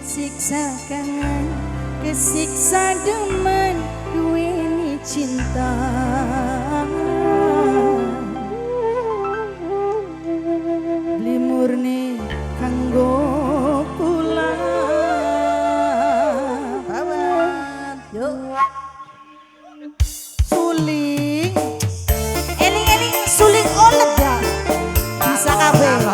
Siksa kangen, kesiksa demen, duweni cinta. Beli murni kanggo kula. Bawan, yuk. Suling, eling-eling suling olet ya. Bisa kabeh.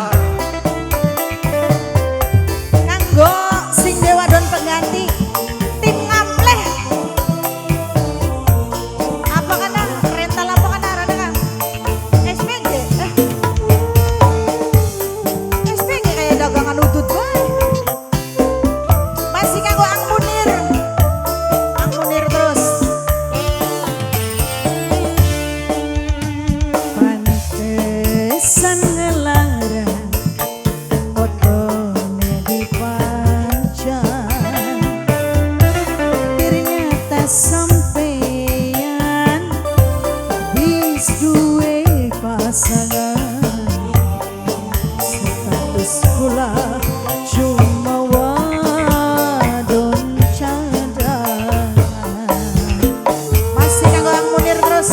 Kanggo sing dewa don pengganti tim ngampleh. Apa kana rental apa kana rada kan? SPG. SPG kayak dagangan udut bae. Masih kanggo Ang Munir. Ang Munir terus. Pantesan ngelarang otone dipanjang. Ternyata sampeyan bis duwe pasangan. Status kula cuma wadon cadangan. Masih kanggo Ang Munir terus,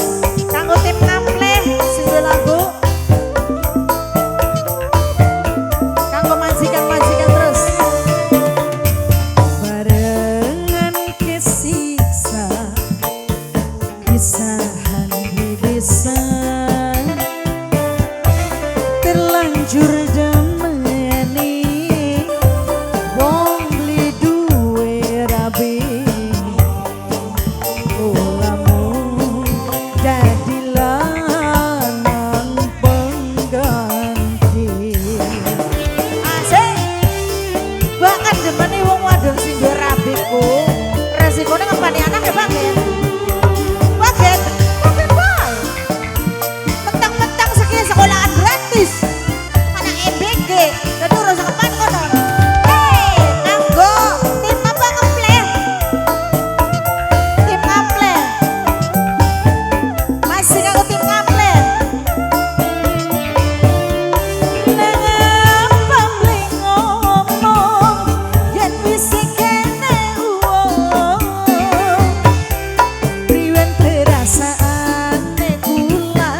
kanggo tim ngampleh sing duwe lagu, kanggo majikan-majikan terus. Barengan kesiksa pisahan didesan, terlanjur demeni wong beli duwe rabi. Ulamu dadi lanang pengganti. Asik banget demeni wong wadon sing duwe rabi ku. Resikone ngepani anak ya banget. Banget, banget bae. Mentang-mentang sekian sekolahan gratis. Anak MBG, dan urus kepan kono. Hei, kanggo tim apa ngepleh? Tim ngepleh. Masih kanggo tim ngepleh. Nang apa mling ngomong, yen wis kene uwong. Priwen perasaane kula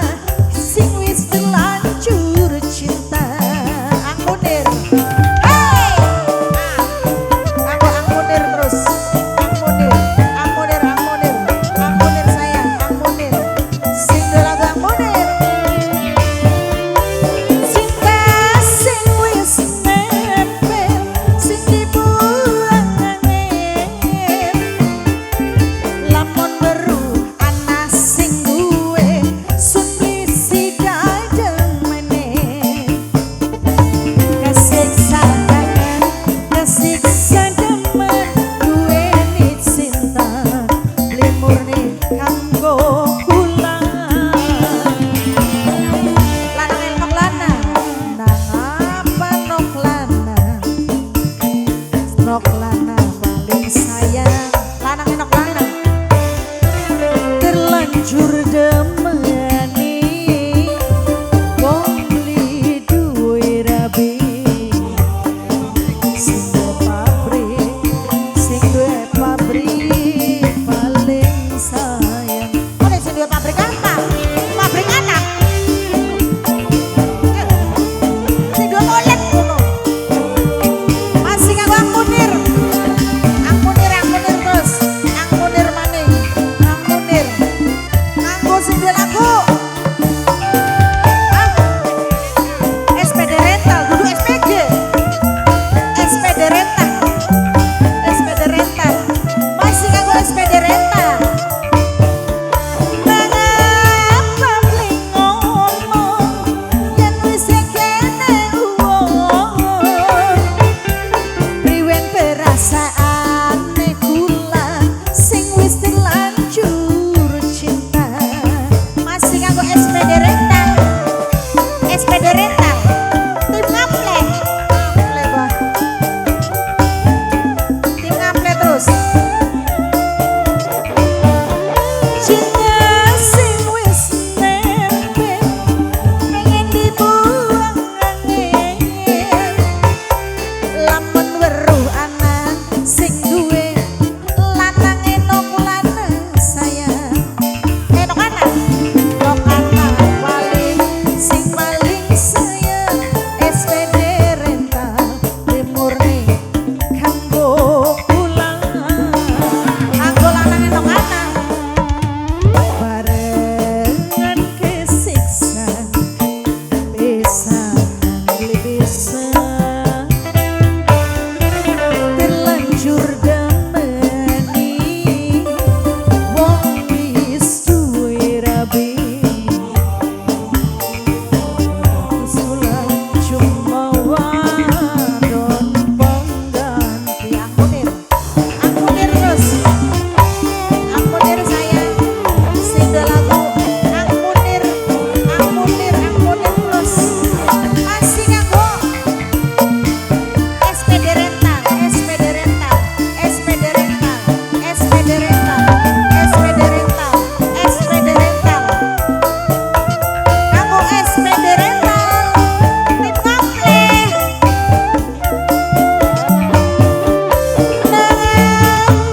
sing wis terlanjur cinta. Ang Munir. Hei! Kanggo Ang Munir terus. Ang Munir, Ang Munir, Ang Munir. Ang Munir sayang, Ang Munir. Sing duwe lagu Ang Munir. Cinta sing wis nempel, sing dibuang angin. Lamun weruh ana sing duwe, sun blisida demene. Kesiksa kangen, kesiksa demen, duweni cinta. Beli murni kanggo kula. Lanang elok lanang, nang apa nok lanang. Nok lanang paling sayang, lanang enok lanang. Terlanjur demeni wong beli duwe rabi. Sing duwe pabrik paling sayang. Oleh sing duwe pabrik apa? Pabrik anak. Sing duwe olet ngono. Masih kanggo Ang Munir. Ang Munir, Ang Munir terus. Ang Munir maning. Ang Munir. Kanggo sing duwe lagu. Hah? SPD rental, kudu SPG. SPD rental. SPD rental. Masih kanggo SPD rental. Mengapa beli ngomong, yen wis kene uwong. Priwen perasaane kula sing wis terlanjur cinta. Masih kanggo SPD rental. SPD rental. Tim ngampleh. Ngampleh bah. Tim ngampleh terus. Cinta sing wis nempel, pengen dibuang angin. Lamun weruh ana murni kanggo pulang kanggo lanang enong anak barengan kesiksa bisa bisa terlanjur damani wong wis duwe rabi sulang cuma wadon pengganti angkunir terus angkunir sayang single lagu angkunir terus masih nganggo SPD rental SPD rental SPD rental SPD rental SPD rental SPD rental nganggo SPD rental tip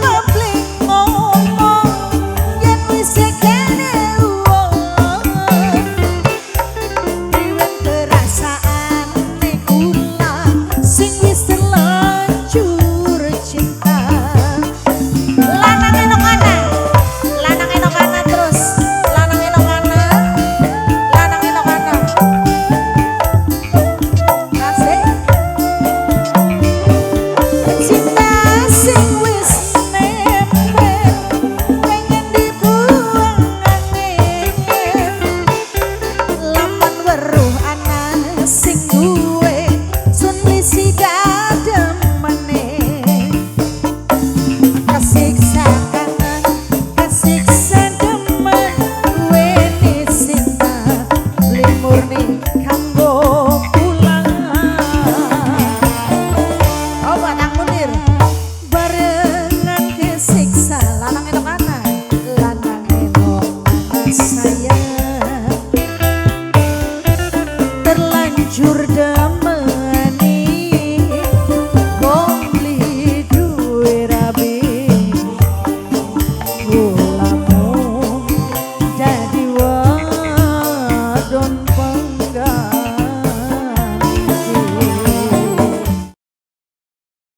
ngaple ngomong yen wis kene wong riwet perasaan kula sing wis terlanjur cinta lanang enong ana terus lanang enong ana kasih cinta sing wis nempel pengen dibuang angin laman weruh ana sing duwe sun wisi kadem meneh kesiksa kangen kesiksa demen weni cinta beli murni kanggo pulang buat angkunir barengan kesiksa lanang enong ana sayang terlanjur